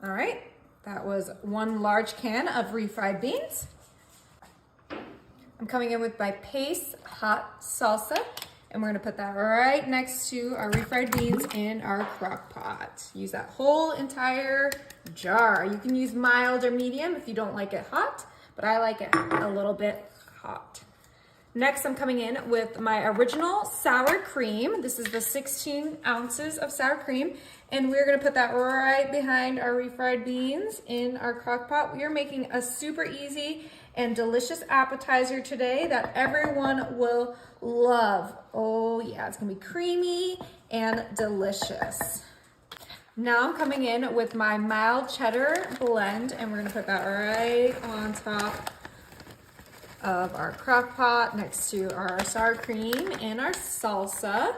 All right, that was 1 large can of refried beans. I'm coming in with my Pace hot salsa, and we're gonna put that right next to our refried beans in our crock pot. Use that whole entire jar. You can use mild or medium if you don't like it hot, but I like it a little bit hot. Next, I'm coming in with my original sour cream. This is the 16 ounces of sour cream, and we're gonna put that right behind our refried beans in our crock pot. We are making a super easy and delicious appetizer today that everyone will love. Oh yeah, it's gonna be creamy and delicious. Now I'm coming in with my mild cheddar blend, and we're gonna put that right on top of our crock pot next to our sour cream and our salsa.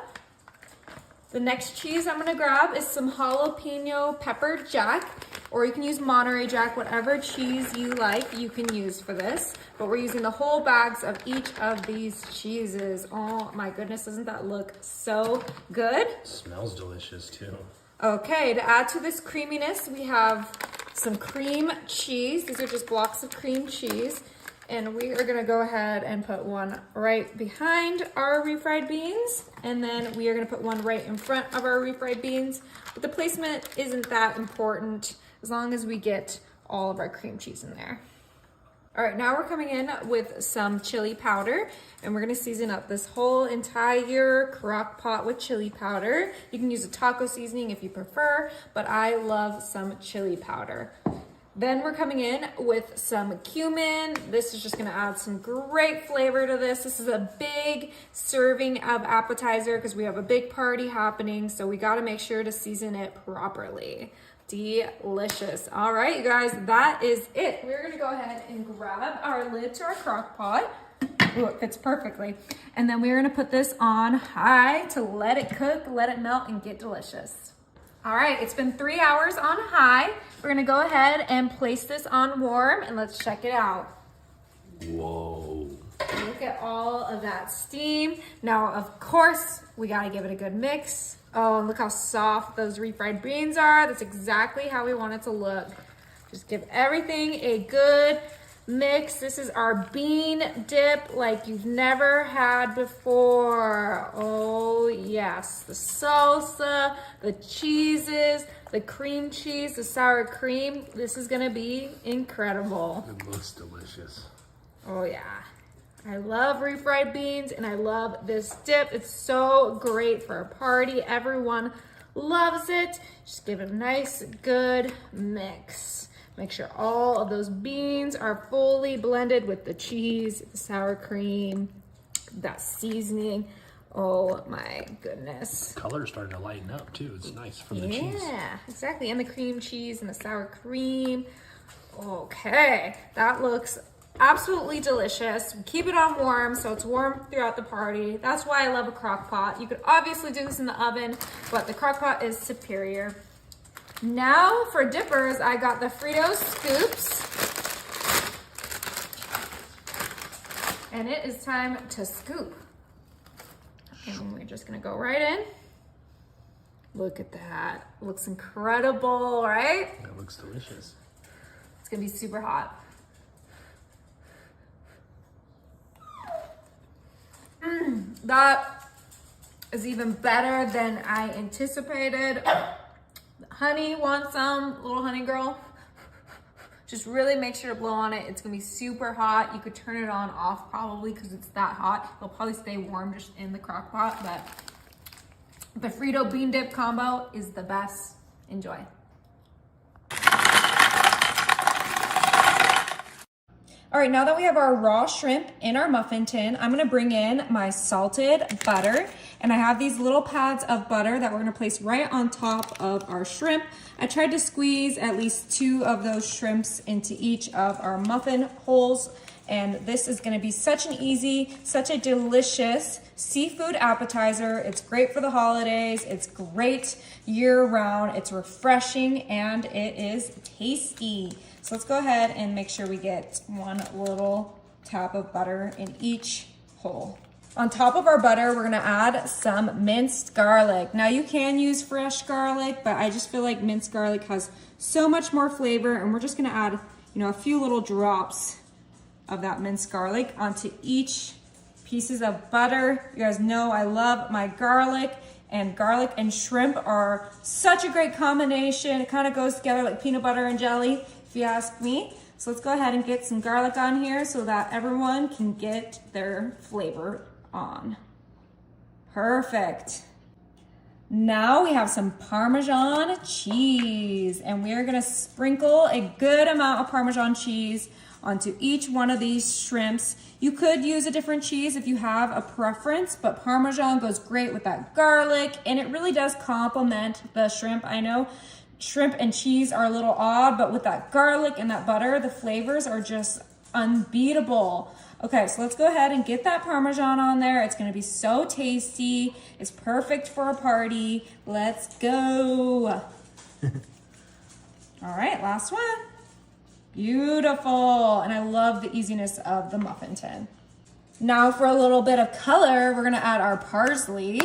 The next cheese I'm gonna grab is some jalapeno pepper jack, or you can use Monterey Jack, whatever cheese you like, you can use for this. But we're using the whole bags of each of these cheeses. Oh my goodness, doesn't that look so good? It smells delicious too. Okay, to add to this creaminess, we have some cream cheese. These are just blocks of cream cheese. And we are gonna go ahead and put one right behind our refried beans. And then we are gonna put one right in front of our refried beans. But the placement isn't that important as long as we get all of our cream cheese in there. All right, now we're coming in with some chili powder, and we're gonna season up this whole entire crock pot with chili powder. You can use a taco seasoning if you prefer, but I love some chili powder. Then we're coming in with some cumin. This is just gonna add some great flavor to this. This is a big serving of appetizer because we have a big party happening, so we gotta make sure to season it properly. Delicious. All right, you guys, that is it. We're gonna go ahead and grab our lid to our crock pot. Ooh, it fits perfectly. And then we're gonna put this on high to let it cook, let it melt, and get delicious. All right, it's been 3 hours on high. We're gonna go ahead and place this on warm, and let's check it out. Whoa. Look at all of that steam. Now, of course, we gotta give it a good mix. Oh, and look how soft those refried beans are. That's exactly how we want it to look. Just give everything a good mix. This is our bean dip like you've never had before. Oh yes, the salsa, the cheeses, the cream cheese, the sour cream. This is gonna be incredible. It looks delicious. Oh yeah. I love refried beans and I love this dip. It's so great for a party. Everyone loves it. Just give it a nice, good mix. Make sure all of those beans are fully blended with the cheese, the sour cream, that seasoning. Oh my goodness. The color's starting to lighten up too. It's nice from the cheese. Yeah, exactly. And the cream cheese and the sour cream. Okay, that looks absolutely delicious. Keep it on warm so it's warm throughout the party. That's why I love a crock pot. You could obviously do this in the oven, but the crock pot is superior. Now for dippers, I got the Frito scoops. And it is time to scoop. And we're just gonna go right in. Look at that. Looks incredible, right? That looks delicious. It's gonna be super hot. That is even better than I anticipated. Honey wants some, little honey girl. Just really make sure to blow on it. It's gonna be super hot. You could turn it on off probably because it's that hot. It'll probably stay warm just in the crock pot, but the Frito bean dip combo is the best. Enjoy. All right, now that we have our raw shrimp in our muffin tin, I'm gonna bring in my salted butter, and I have these little pads of butter that we're gonna place right on top of our shrimp. I tried to squeeze at least 2 of those shrimps into each of our muffin holes, and this is gonna be such an easy, such a delicious seafood appetizer. It's great for the holidays, it's great year round, it's refreshing, and it is tasty. So let's go ahead and make sure we get 1 little tap of butter in each hole. On top of our butter, we're gonna add some minced garlic. Now you can use fresh garlic, but I just feel like minced garlic has so much more flavor, and we're just gonna add, a few little drops of that minced garlic onto each pieces of butter. You guys know I love my garlic and shrimp are such a great combination. It kind of goes together like peanut butter and jelly, if you ask me. So let's go ahead and get some garlic on here so that everyone can get their flavor on. Perfect. Now we have some Parmesan cheese, and we're gonna sprinkle a good amount of Parmesan cheese onto each one of these shrimps. You could use a different cheese if you have a preference, but Parmesan goes great with that garlic, and it really does complement the shrimp. I know shrimp and cheese are a little odd, but with that garlic and that butter, the flavors are just unbeatable. Okay, so let's go ahead and get that Parmesan on there. It's gonna be so tasty. It's perfect for a party. Let's go. All right, last one. Beautiful, and I love the easiness of the muffin tin. Now for a little bit of color, we're gonna add our parsley,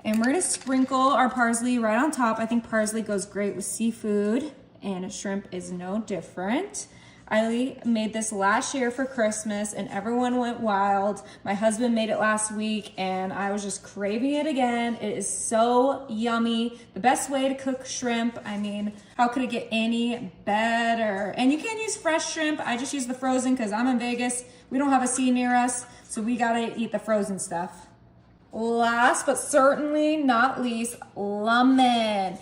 and we're gonna sprinkle our parsley right on top. I think parsley goes great with seafood, and shrimp is no different. I made this last year for Christmas and everyone went wild. My husband made it last week and I was just craving it again. It is so yummy. The best way to cook shrimp. I mean, how could it get any better? And you can use fresh shrimp. I just use the frozen because I'm in Vegas. We don't have a sea near us, so we gotta eat the frozen stuff. Last but certainly not least, lemon.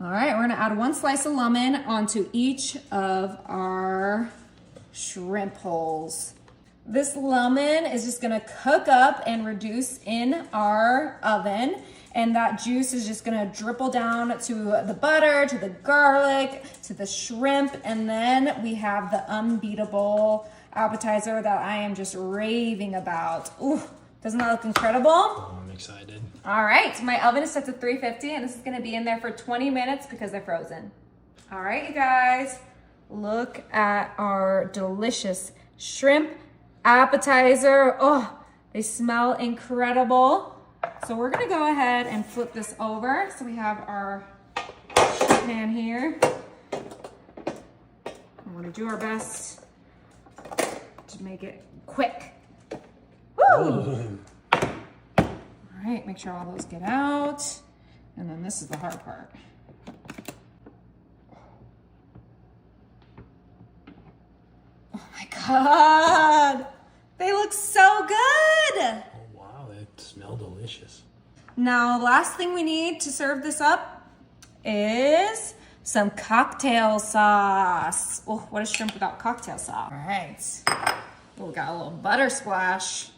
All right, we're gonna add 1 slice of lemon onto each of our shrimp holes. This lemon is just gonna cook up and reduce in our oven, and that juice is just gonna dribble down to the butter, to the garlic, to the shrimp, and then we have the unbeatable appetizer that I am just raving about. Ooh, doesn't that look incredible? Oh, I'm excited. All right, so my oven is set to 350 and this is gonna be in there for 20 minutes because they're frozen. All right, you guys, look at our delicious shrimp appetizer. Oh, they smell incredible. So we're gonna go ahead and flip this over. So we have our pan here. I'm gonna do our best to make it quick. Woo! All right, make sure all those get out. And then this is the hard part. Oh my God, they look so good. Oh, wow, they smell delicious. Now, last thing we need to serve this up is some cocktail sauce. Oh, what is shrimp without cocktail sauce? All right, oh, we got a little butter splash.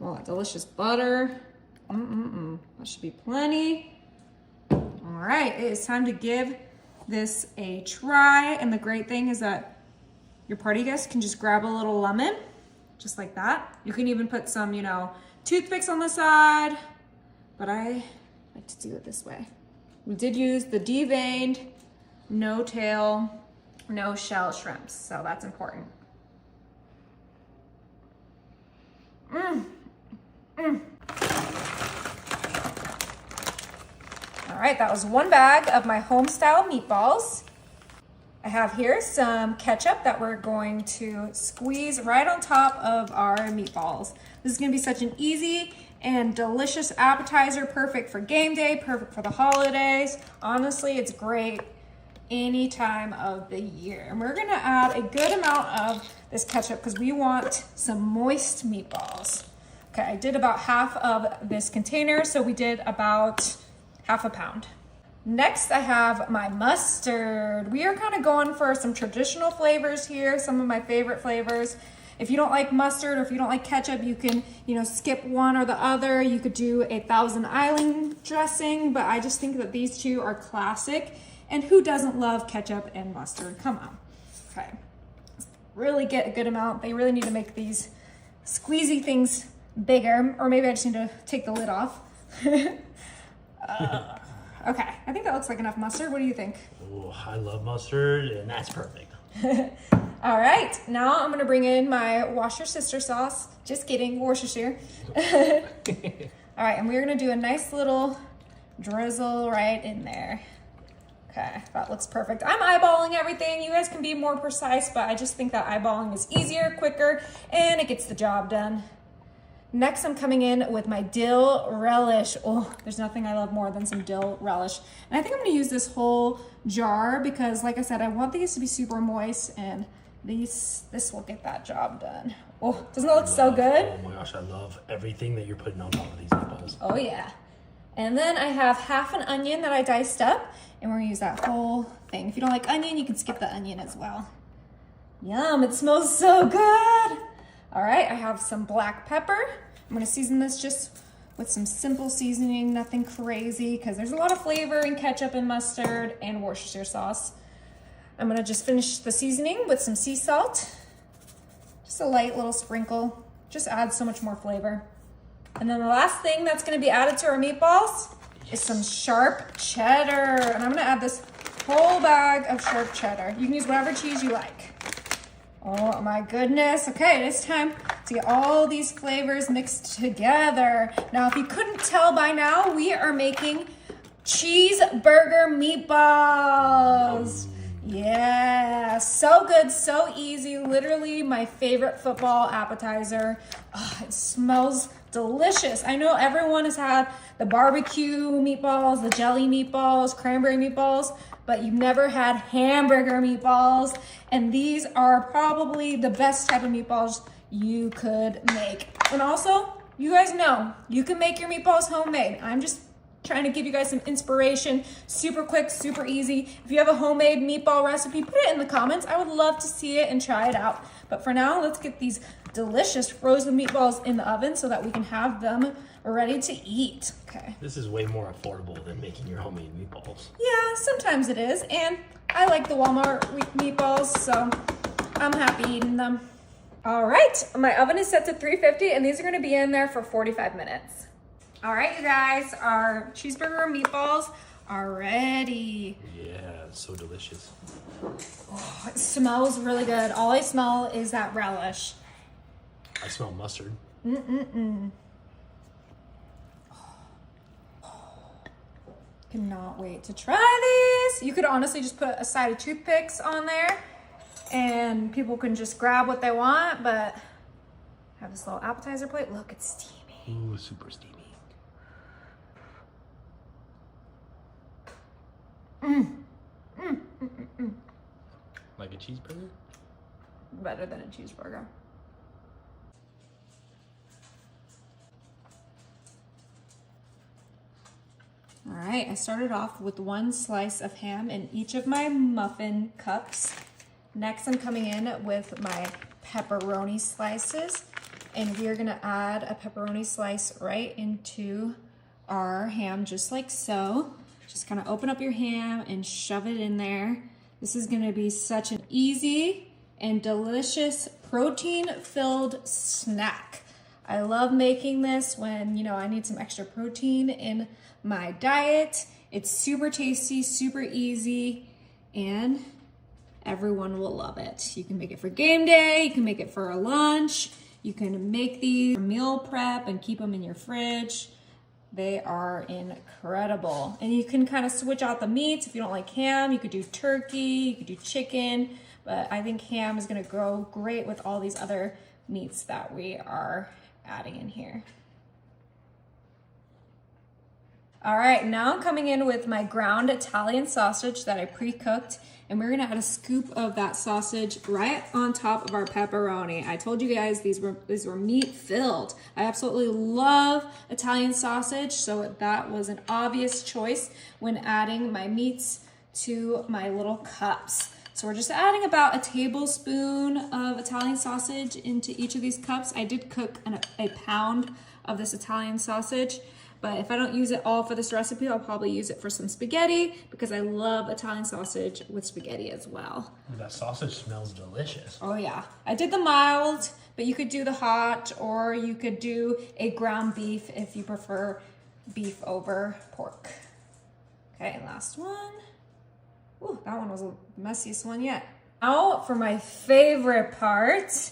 Oh, that delicious butter. That should be plenty. All right, it is time to give this a try. And the great thing is that your party guests can just grab a little lemon, just like that. You can even put some, toothpicks on the side, but I like to do it this way. We did use the deveined, no tail, no shell shrimps, so that's important. All right, that was 1 bag of my home style meatballs. I have here some ketchup that we're going to squeeze right on top of our meatballs. This is gonna be such an easy and delicious appetizer, perfect for game day, perfect for the holidays. Honestly, it's great any time of the year. And we're gonna add a good amount of this ketchup because we want some moist meatballs. Okay, I did about half of this container, so we did about half a pound. Next, I have my mustard. We are kind of going for some traditional flavors here, some of my favorite flavors. If you don't like mustard or if you don't like ketchup, you can, skip one or the other. You could do a Thousand Island dressing, but I just think that these two are classic. And who doesn't love ketchup and mustard? Come on. Okay. Really get a good amount. They really need to make these squeezy things bigger, or maybe I just need to take the lid off. Okay, I think that looks like enough mustard. What do you think? Oh, I love mustard, and that's perfect. All right, now I'm gonna bring in my Worcestershire sauce. Just kidding, Worcestershire. All right, and we're gonna do a nice little drizzle right in there. Okay, that looks perfect. I'm eyeballing everything. You guys can be more precise, but I just think that eyeballing is easier, quicker, and it gets the job done. Next, I'm coming in with my dill relish. Oh, there's nothing I love more than some dill relish. And I think I'm gonna use this whole jar because, like I said, I want these to be super moist, and this will get that job done. Oh, doesn't that look so good? Oh my gosh, I love everything that you're putting on top of these meatballs. Oh yeah. And then I have half an onion that I diced up, and we're gonna use that whole thing. If you don't like onion, you can skip the onion as well. Yum, it smells so good. All right, I have some black pepper. I'm gonna season this just with some simple seasoning, nothing crazy, because there's a lot of flavor in ketchup and mustard and Worcestershire sauce. I'm gonna just finish the seasoning with some sea salt. Just a light little sprinkle, just adds so much more flavor. And then the last thing that's gonna be added to our meatballs is some sharp cheddar. And I'm gonna add this whole bag of sharp cheddar. You can use whatever cheese you like. Oh my goodness. Okay, it's time to get all these flavors mixed together. Now, if you couldn't tell by now, we are making cheeseburger meatballs. Yeah, so good, so easy. Literally my favorite football appetizer. Oh, it smells delicious. I know everyone has had the barbecue meatballs, the jelly meatballs, cranberry meatballs, but you've never had hamburger meatballs. And these are probably the best type of meatballs you could make. And also, you guys know, you can make your meatballs homemade. I'm just trying to give you guys some inspiration. Super quick, super easy. If you have a homemade meatball recipe, put it in the comments. I would love to see it and try it out. But for now, let's get these delicious frozen meatballs in the oven so that we can have them ready to eat. Okay. This is way more affordable than making your homemade meatballs. Yeah, sometimes it is. And I like the Walmart meatballs, so I'm happy eating them. All right, my oven is set to 350 and these are gonna be in there for 45 minutes. All right, you guys, our cheeseburger meatballs are ready. Yeah, it's so delicious. Oh, it smells really good. All I smell is that relish. I smell mustard. Cannot wait to try these. You could honestly just put a side of toothpicks on there and people can just grab what they want, but have this little appetizer plate. Look, it's steamy. Ooh, super steamy. Like a cheeseburger? Better than a cheeseburger. All right, I started off with one slice of ham in each of my muffin cups. Next, I'm coming in with my pepperoni slices, and we're gonna add a pepperoni slice right into our ham, just like so. Just kind of open up your ham and shove it in there. This is gonna be such an easy and delicious protein-filled snack. I love making this when, you know, I need some extra protein in my diet. It's super tasty, super easy, and everyone will love it. You can make it for game day, you can make it for a lunch, you can make these for meal prep and keep them in your fridge. They are incredible. And you can kind of switch out the meats. If you don't like ham, you could do turkey, you could do chicken, but I think ham is gonna go great with all these other meats that we are adding in here. All right, now I'm coming in with my ground Italian sausage that I pre-cooked, and we're gonna add a scoop of that sausage right on top of our pepperoni. I told you guys these were meat filled. I absolutely love Italian sausage, so that was an obvious choice when adding my meats to my little cups. So we're just adding about a tablespoon of Italian sausage into each of these cups. I did cook a pound of this Italian sausage, but if I don't use it all for this recipe, I'll probably use it for some spaghetti because I love Italian sausage with spaghetti as well. That sausage smells delicious. Oh yeah. I did the mild, but you could do the hot, or you could do a ground beef if you prefer beef over pork. Okay, last one. Ooh, that one was the messiest one yet. Now for my favorite part,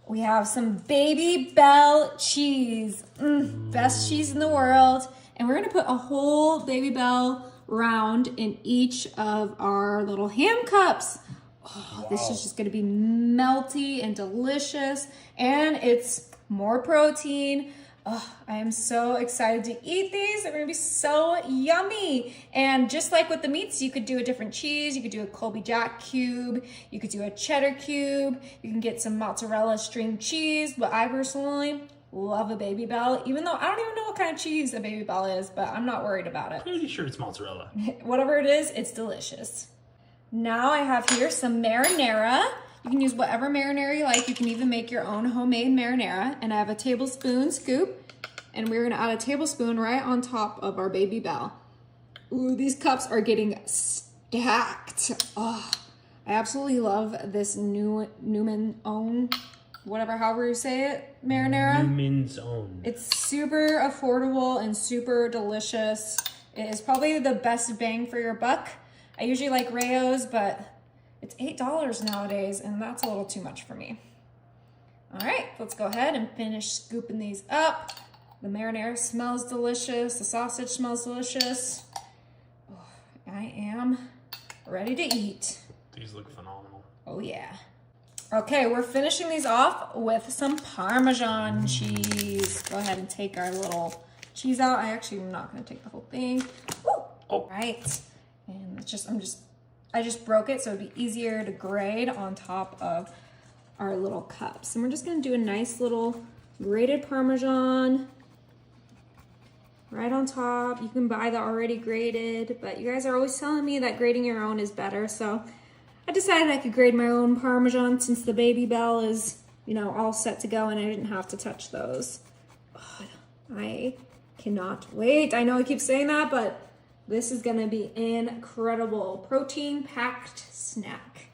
we have some Baby Bell cheese. Best cheese in the world. And we're gonna put a whole Baby Bell round in each of our little ham cups. Oh, wow. This is just gonna be melty and delicious, and it's more protein. Oh, I am so excited to eat these. They're gonna be so yummy. And just like with the meats, you could do a different cheese. You could do a Colby Jack cube. You could do a cheddar cube. You can get some mozzarella string cheese, but I personally love a Baby Bell, even though I don't even know what kind of cheese a Baby Bell is, but I'm not worried about it. Pretty sure it's mozzarella. Whatever it is, it's delicious. Now I have here some marinara. You can use whatever marinara you like. You can even make your own homemade marinara. And I have a tablespoon scoop, and we're gonna add a tablespoon right on top of our Baby Bell. Ooh, these cups are getting stacked. Oh, I absolutely love this Newman's Own, whatever, however you say it, marinara. Newman's Own. It's super affordable and super delicious. It is probably the best bang for your buck. I usually like Rayo's, but it's $8 nowadays, and that's a little too much for me. All right, let's go ahead and finish scooping these up. The marinara smells delicious. The sausage smells delicious. Oh, I am ready to eat. These look phenomenal. Oh yeah. Okay, we're finishing these off with some Parmesan cheese. Go ahead and take our little cheese out. I actually am not gonna take the whole thing. Woo! Oh. Right. And it's just, I just broke it so it'd be easier to grate on top of our little cups. And we're just gonna do a nice little grated Parmesan right on top. You can buy the already grated, but you guys are always telling me that grating your own is better. So I decided I could grate my own Parmesan since the Baby Bell is, you know, all set to go and I didn't have to touch those. Oh, I cannot wait. I know I keep saying that, but this is gonna be incredible. Protein-packed snack.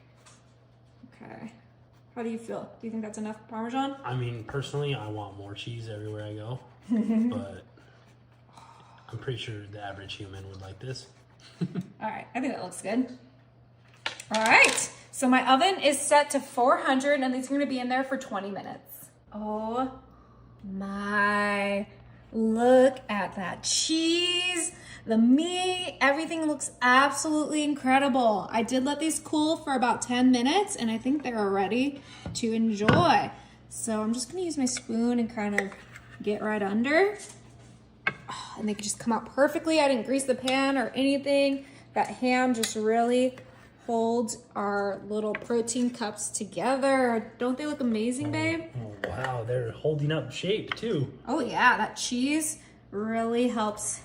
Okay, how do you feel? Do you think that's enough Parmesan? I mean, personally, I want more cheese everywhere I go, but I'm pretty sure the average human would like this. All right, I think that looks good. All right, so my oven is set to 400 and these are gonna be in there for 20 minutes. Oh my, look at that cheese. The meat, everything looks absolutely incredible. I did let these cool for about 10 minutes and I think they're ready to enjoy. So I'm just gonna use my spoon and kind of get right under. Oh, and they can just come out perfectly. I didn't grease the pan or anything. That ham just really holds our little protein cups together. Don't they look amazing, babe? Oh, wow, they're holding up shape too. Oh yeah, that cheese really helps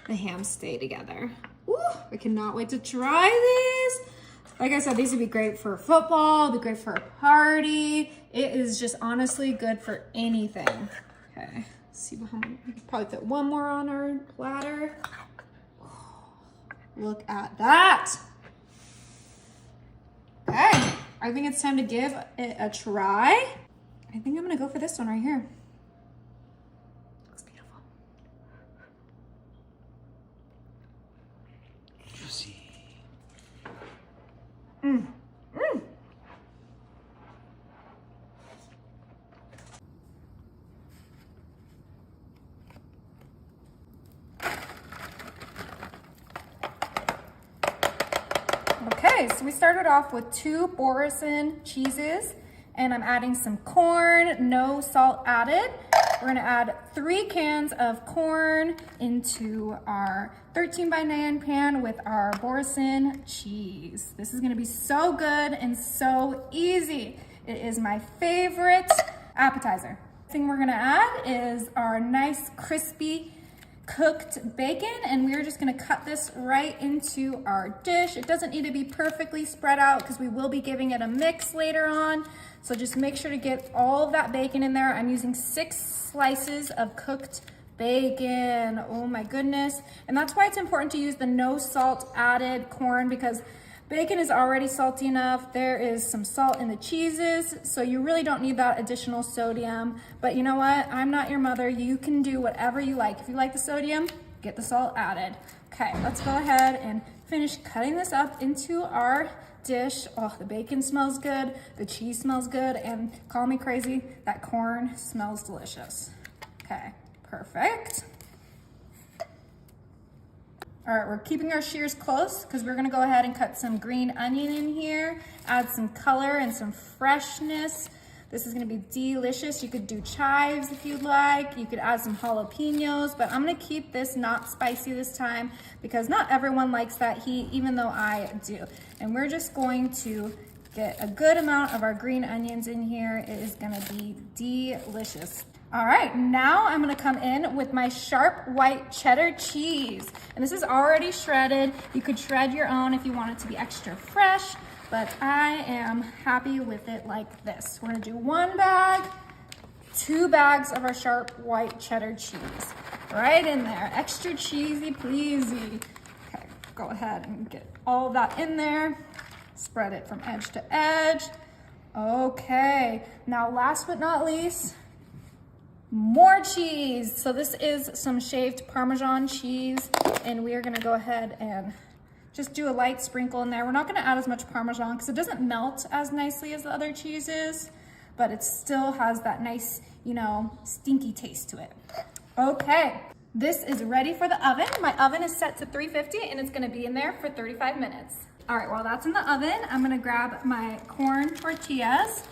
the ham stay together. Woo, I cannot wait to try these. Like I said, these would be great for football, be great for a party. It is just honestly good for anything. Okay, let's see how many, we could probably fit one more on our platter. Look at that. Okay, I think it's time to give it a try. I think I'm gonna go for this one right here. Looks beautiful. Juicy. Okay, so we started off with 2 Boursin cheeses, and I'm adding some corn, no salt added. We're gonna add 3 cans of corn into our 13x9 pan with our Boursin cheese. This is gonna be so good and so easy. It is my favorite appetizer. The thing we're gonna add is our nice crispy cooked bacon, and we're just gonna cut this right into our dish. It doesn't need to be perfectly spread out because we will be giving it a mix later on. So just make sure to get all of that bacon in there. I'm using 6 slices of cooked bacon. Oh my goodness. And that's why it's important to use the no salt added corn, because bacon is already salty enough. There is some salt in the cheeses, so you really don't need that additional sodium. But you know what? I'm not your mother. You can do whatever you like. If you like the sodium, get the salt added. Okay, let's go ahead and finish cutting this up into our dish. Oh, the bacon smells good, the cheese smells good, and call me crazy, that corn smells delicious. Okay, perfect. All right, we're keeping our shears close because we're gonna go ahead and cut some green onion in here, add some color and some freshness. This is gonna be delicious. You could do chives if you'd like. You could add some jalapenos, but I'm gonna keep this not spicy this time because not everyone likes that heat, even though I do. And we're just going to get a good amount of our green onions in here. It is gonna be delicious. All right, now I'm gonna come in with my sharp white cheddar cheese. And this is already shredded. You could shred your own if you want it to be extra fresh, but I am happy with it like this. We're gonna do 1 bag, 2 bags of our sharp white cheddar cheese. Right in there, extra cheesy pleasy. Okay, go ahead and get all of that in there. Spread it from edge to edge. Okay, now last but not least, more cheese. So this is some shaved Parmesan cheese, and we are gonna go ahead and just do a light sprinkle in there. We're not gonna add as much Parmesan because it doesn't melt as nicely as the other cheeses, but it still has that nice, you know, stinky taste to it. Okay, this is ready for the oven. My oven is set to 350 and it's gonna be in there for 35 minutes. All right, while that's in the oven, I'm gonna grab my corn tortillas,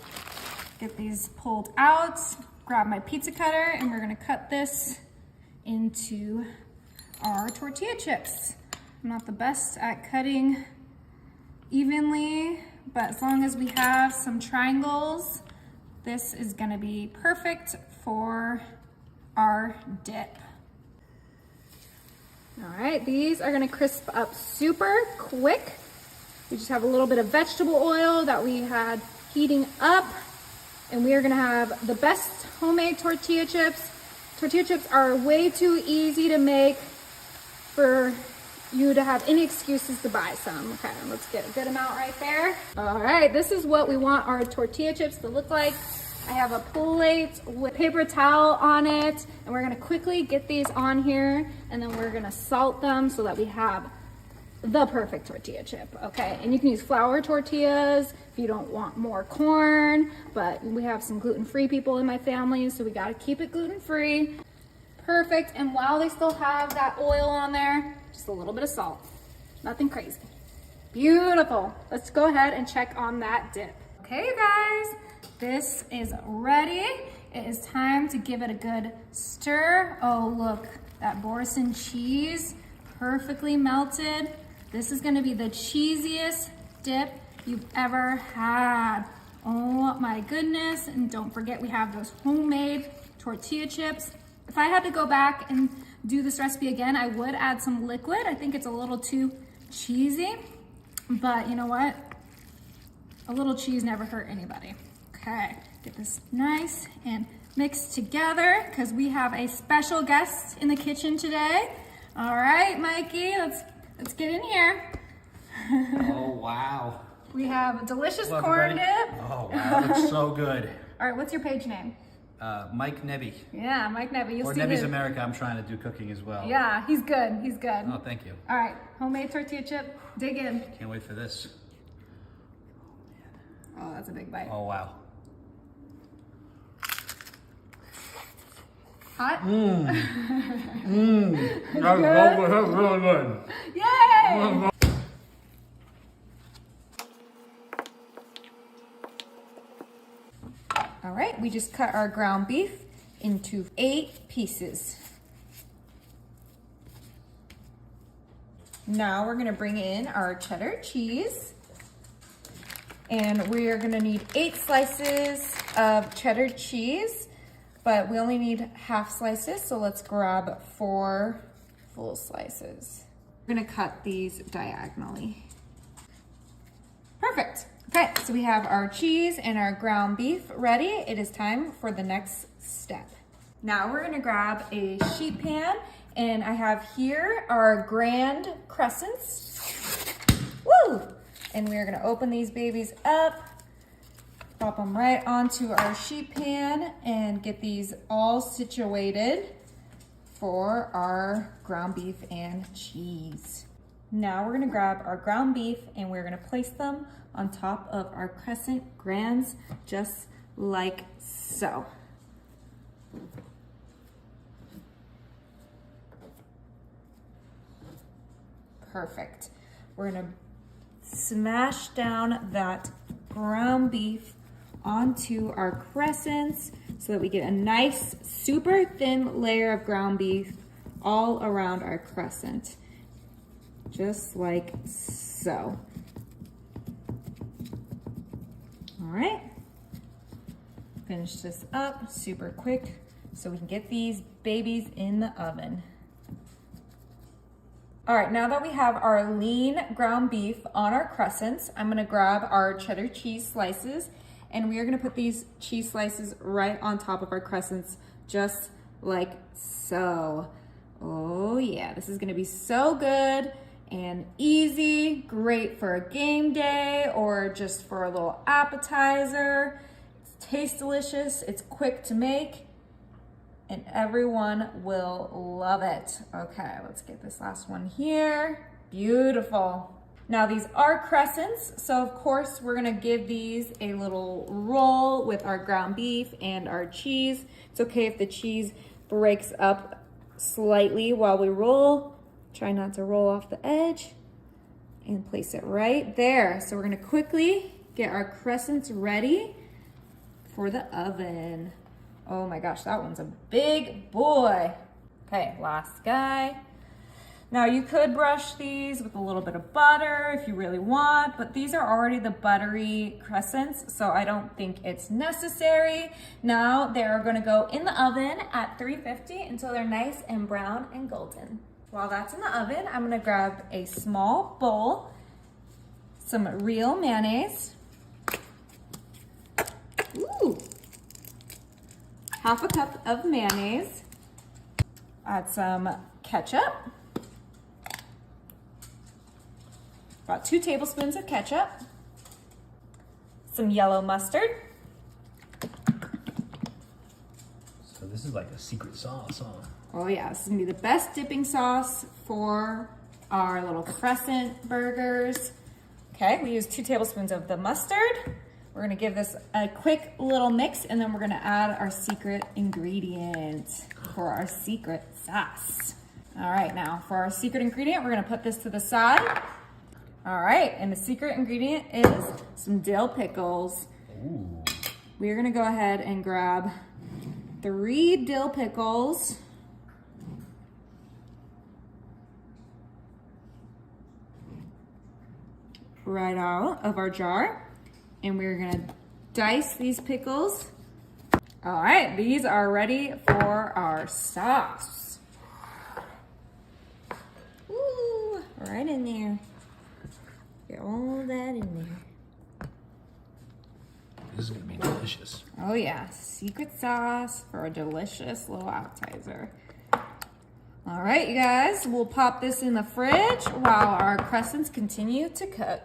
get these pulled out, grab my pizza cutter, and we're gonna cut this into our tortilla chips. I'm not the best at cutting evenly, but as long as we have some triangles, this is gonna be perfect for our dip. All right, these are gonna crisp up super quick. We just have a little bit of vegetable oil that we had heating up, and we are gonna have the best homemade tortilla chips. Tortilla chips are way too easy to make for you to have any excuses to buy some. Okay, let's get a good amount right there. All right, this is what we want our tortilla chips to look like. I have a plate with paper towel on it, and we're gonna quickly get these on here, and then we're gonna salt them so that we have the perfect tortilla chip, okay? And you can use flour tortillas if you don't want more corn, but we have some gluten-free people in my family, so we gotta keep it gluten-free. Perfect, and while they still have that oil on there, just a little bit of salt. Nothing crazy. Beautiful. Let's go ahead and check on that dip. Okay, you guys, this is ready. It is time to give it a good stir. Oh, look, that Boursin cheese, perfectly melted. This is gonna be the cheesiest dip you've ever had. Oh my goodness, and don't forget we have those homemade tortilla chips. If I had to go back and do this recipe again, I would add some liquid. I think it's a little too cheesy, but you know what? A little cheese never hurt anybody. Okay, get this nice and mixed together because we have a special guest in the kitchen today. All right, Mikey, let's get in here. Oh, wow. We have a delicious Hello, corn everybody. dip. Oh, wow, that looks so good. All right, what's your page name? Mike Nebby. Yeah, Mike Nebby. You'll Or see Nebby's the- America, I'm trying to do cooking as well. Yeah, he's good, he's good. Oh, thank you. All right, homemade tortilla chip, dig in. Can't wait for this. Oh, that's a big bite. Oh, wow. Hot? That's really good. Yay! All right, we just cut our ground beef into 8 pieces. Now we're gonna bring in our cheddar cheese, and we are gonna need 8 slices of cheddar cheese, but we only need half slices, so let's grab 4 full slices. We're gonna cut these diagonally. Perfect. Okay, so we have our cheese and our ground beef ready. It is time for the next step. Now we're gonna grab a sheet pan, and I have here our grand crescents. Woo! And we're gonna open these babies up, pop them right onto our sheet pan, and get these all situated for our ground beef and cheese. Now we're gonna grab our ground beef and we're gonna place them on top of our crescent grands, just like so. Perfect. We're gonna smash down that ground beef onto our crescents so that we get a nice, super thin layer of ground beef all around our crescent. Just like so. All right. Finish this up super quick so we can get these babies in the oven. All right, now that we have our lean ground beef on our crescents, I'm gonna grab our cheddar cheese slices and we are gonna put these cheese slices right on top of our crescents, just like so. Oh yeah, this is gonna be so good and easy, great for a game day or just for a little appetizer. It tastes delicious, it's quick to make, and everyone will love it. Okay, let's get this last one here. Beautiful. Now these are crescents, so of course we're gonna give these a little roll with our ground beef and our cheese. It's okay if the cheese breaks up slightly while we roll. Try not to roll off the edge and place it right there. So we're gonna quickly get our crescents ready for the oven. Oh my gosh, that one's a big boy. Okay, last guy. Now you could brush these with a little bit of butter if you really want, but these are already the buttery crescents, so I don't think it's necessary. Now they're gonna go in the oven at 350 until they're nice and brown and golden. While that's in the oven, I'm gonna grab a small bowl, some real mayonnaise. Ooh. Half a cup of mayonnaise. Add some ketchup. About 2 tablespoons of ketchup. Some yellow mustard. So this is like a secret sauce, huh? Oh yeah, this is gonna be the best dipping sauce for our little crescent burgers. Okay, we use 2 tablespoons of the mustard. We're gonna give this a quick little mix and then we're gonna add our secret ingredient for our secret sauce. All right, now for our secret ingredient, we're gonna put this to the side. All right, and the secret ingredient is some dill pickles. Ooh. We're gonna go ahead and grab 3 dill pickles. Right out of our jar. And we're gonna dice these pickles. All right, these are ready for our sauce. Ooh, right in there. Get all that in there. This is gonna be delicious. Oh yeah, secret sauce for a delicious little appetizer. All right, you guys, we'll pop this in the fridge while our crescents continue to cook.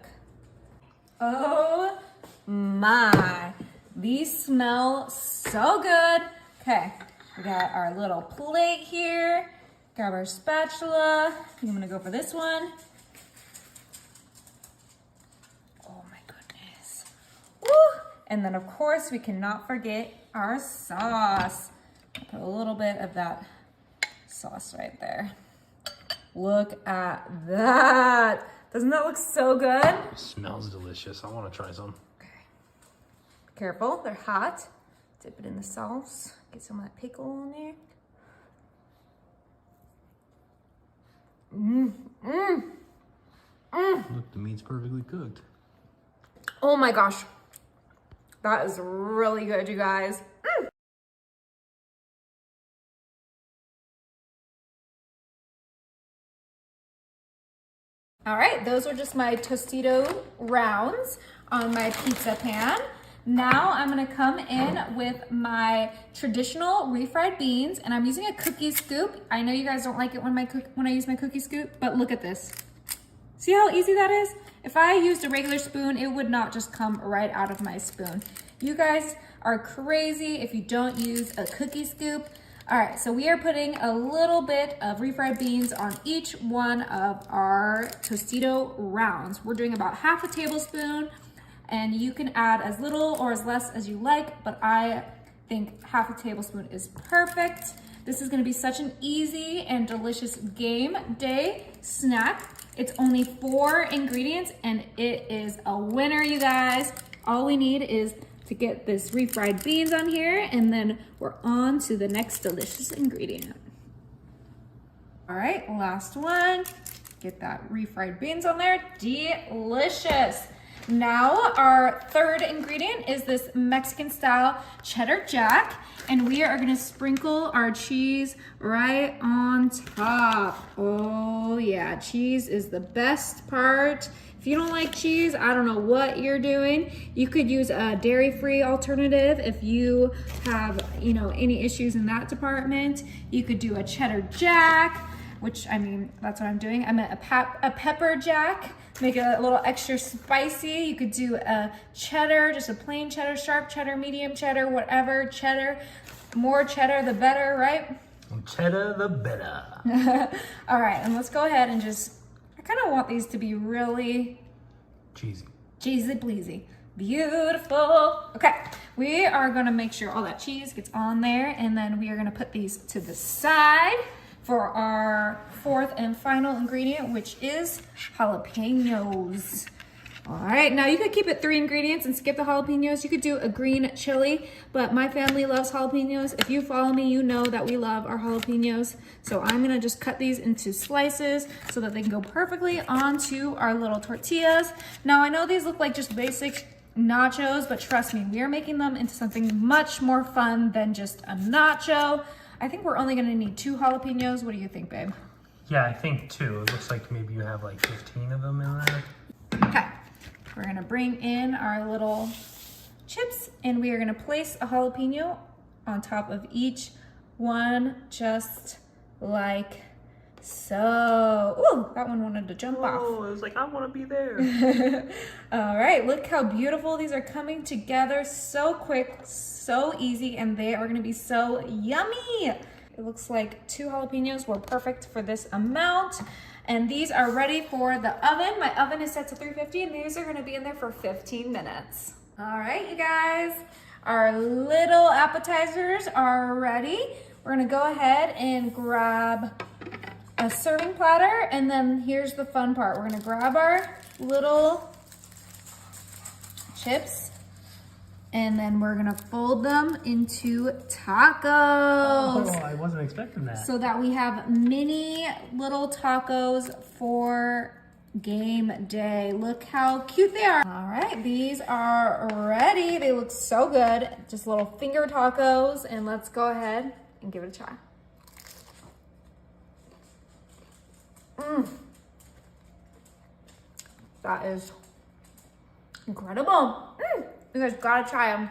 Oh my, these smell so good. Okay, we got our little plate here. Grab our spatula. I'm gonna go for this one. Oh my goodness. Woo! And then of course we cannot forget our sauce. Put a little bit of that sauce right there. Look at that. Doesn't that look so good? It smells delicious. I wanna try some. Careful, they're hot. Dip it in the sauce. Get some of that pickle in there. Look, the meat's perfectly cooked. Oh my gosh. That is really good, you guys. All right, those are just my Tostito rounds on my pizza pan. Now I'm gonna come in with my traditional refried beans, and I'm using a cookie scoop. I know you guys don't like it when I use my cookie scoop, but look at this. See how easy that is? If I used a regular spoon, it would not just come right out of my spoon. You guys are crazy if you don't use a cookie scoop. All right, so we are putting a little bit of refried beans on each one of our Tostito rounds. We're doing about half a tablespoon, and you can add as little or as less as you like, but I think half a tablespoon is perfect. This is gonna be such an easy and delicious game day snack. It's only 4 ingredients and it is a winner, you guys. All we need is to get this refried beans on here, and then we're on to the next delicious ingredient. All right, last one. Get that refried beans on there. Delicious. Now our third ingredient is this Mexican style cheddar jack, and we are gonna sprinkle our cheese right on top. Oh yeah, cheese is the best part. If you don't like cheese, I don't know what you're doing. You could use a dairy-free alternative if you have, you know, any issues in that department. You could do a cheddar jack, which, I mean, that's what I'm doing. I meant a pepper jack, make it a little extra spicy. You could do a cheddar, just a plain cheddar, sharp cheddar, medium cheddar, whatever cheddar. More cheddar, the better, right? Cheddar, the better. All right, and let's go ahead and just, I kind of want these to be really cheesy. Cheesy pleasy. Beautiful. Okay, we are gonna make sure all that cheese gets on there, and then we are gonna put these to the side for our fourth and final ingredient, which is jalapenos. All right, now you could keep it 3 ingredients and skip the jalapenos. You could do a green chili, but my family loves jalapenos. If you follow me, you know that we love our jalapenos. So I'm gonna just cut these into slices so that they can go perfectly onto our little tortillas. Now I know these look like just basic nachos, but trust me, we are making them into something much more fun than just a nacho. I think we're only gonna need 2 jalapenos. What do you think, babe? Yeah, I think 2. It looks like maybe you have like 15 of them in there. Okay, we're gonna bring in our little chips, and we are gonna place a jalapeno on top of each one, just like so. Ooh, that one wanted to jump off. Oh, it was like, I wanna be there. All right, look how beautiful these are coming together. So quick, so easy, and they are gonna be so yummy. It looks like 2 jalapenos were perfect for this amount. And these are ready for the oven. My oven is set to 350, and these are gonna be in there for 15 minutes. All right, you guys, our little appetizers are ready. We're gonna go ahead and grab a serving platter, and then here's the fun part. We're gonna grab our little chips, and then we're gonna fold them into tacos. Oh, I wasn't expecting that. So that we have mini little tacos for game day. Look how cute they are. All right, these are ready. They look so good. Just little finger tacos, and let's go ahead and give it a try. That is incredible. You guys gotta try them.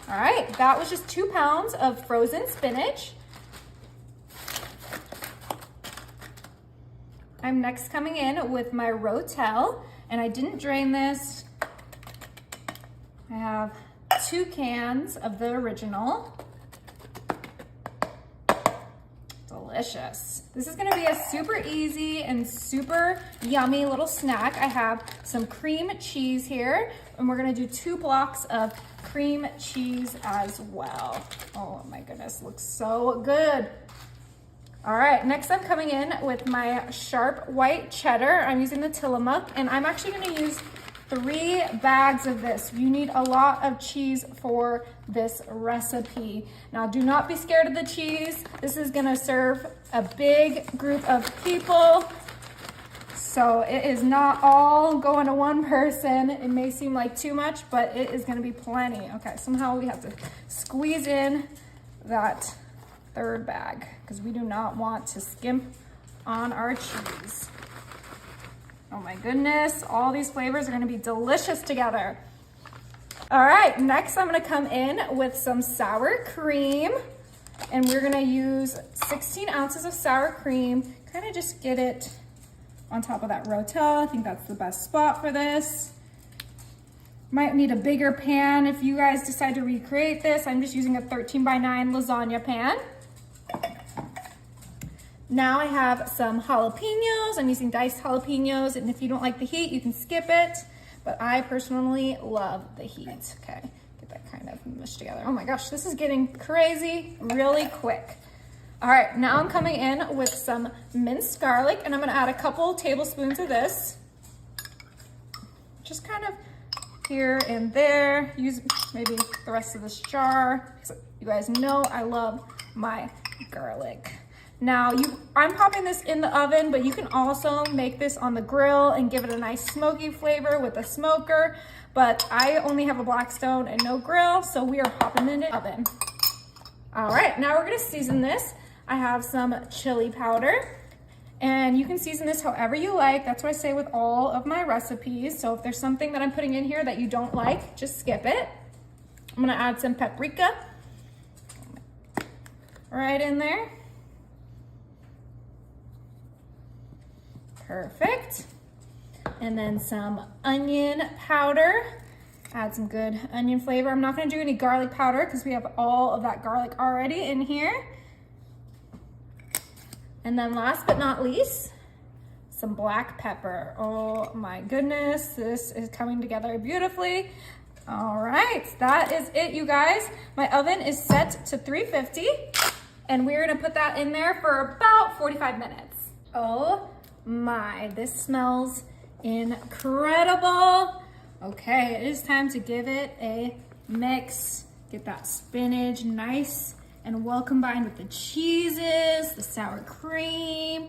All right, that was just 2 pounds of frozen spinach. I'm next coming in with my rotel, and I didn't drain this. I have 2 cans of the original. Delicious. This is gonna be a super easy and super yummy little snack. I have some cream cheese here, and we're gonna do 2 blocks of cream cheese as well. Oh my goodness, looks so good. All right, next I'm coming in with my sharp white cheddar. I'm using the Tillamook, and I'm actually gonna use 3 bags of this. You need a lot of cheese for this recipe. Now, do not be scared of the cheese. This is gonna serve a big group of people. So it is not all going to one person. It may seem like too much, but it is gonna be plenty. Okay, somehow we have to squeeze in that 3rd bag because we do not want to skimp on our cheese. Oh my goodness, all these flavors are gonna be delicious together. All right, next I'm gonna come in with some sour cream, and we're gonna use 16 ounces of sour cream, kind of just get it on top of that rotel. I think that's the best spot for this. Might need a bigger pan if you guys decide to recreate this. I'm just using a 13x9 lasagna pan. Now I have some jalapenos. I'm using diced jalapenos, and if you don't like the heat, you can skip it. But I personally love the heat. Okay, get that kind of mushed together. Oh my gosh, this is getting crazy really quick. All right, now I'm coming in with some minced garlic, and I'm gonna add a couple tablespoons of this. Just kind of here and there. Use maybe the rest of this jar. You guys know I love my garlic. Now, I'm popping this in the oven, but you can also make this on the grill and give it a nice smoky flavor with a smoker. But I only have a Blackstone and no grill, so we are popping it in the oven. All right, now we're gonna season this. I have some chili powder, and you can season this however you like. That's what I say with all of my recipes. So if there's something that I'm putting in here that you don't like, just skip it. I'm gonna add some paprika right in there. Perfect. And then some onion powder. Add some good onion flavor. I'm not gonna do any garlic powder because we have all of that garlic already in here. And then last but not least, some black pepper. Oh my goodness, this is coming together beautifully. All right, that is it, you guys. My oven is set to 350, and we're gonna put that in there for about 45 minutes. Oh my, this smells incredible. Okay, it is time to give it a mix. Get that spinach nice and well combined with the cheeses, the sour cream,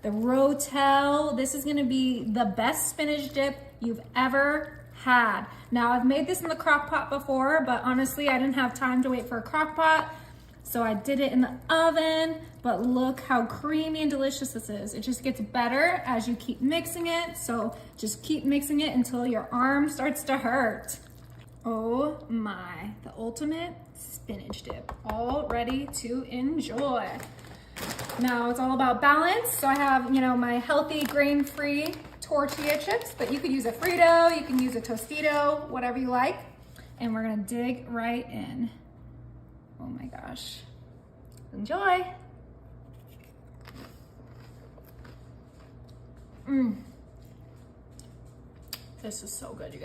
the rotel. This is gonna be the best spinach dip you've ever had. Now, I've made this in the crock pot before, but honestly, I didn't have time to wait for a crock pot, so I did it in the oven. But look how creamy and delicious this is. It just gets better as you keep mixing it, so just keep mixing it until your arm starts to hurt. Oh my, the ultimate spinach dip, all ready to enjoy. Now it's all about balance. So I have, my healthy grain-free tortilla chips, but you could use a Frito, you can use a Tostito, whatever you like. And we're gonna dig right in. Oh my gosh, enjoy. This is so good, you guys.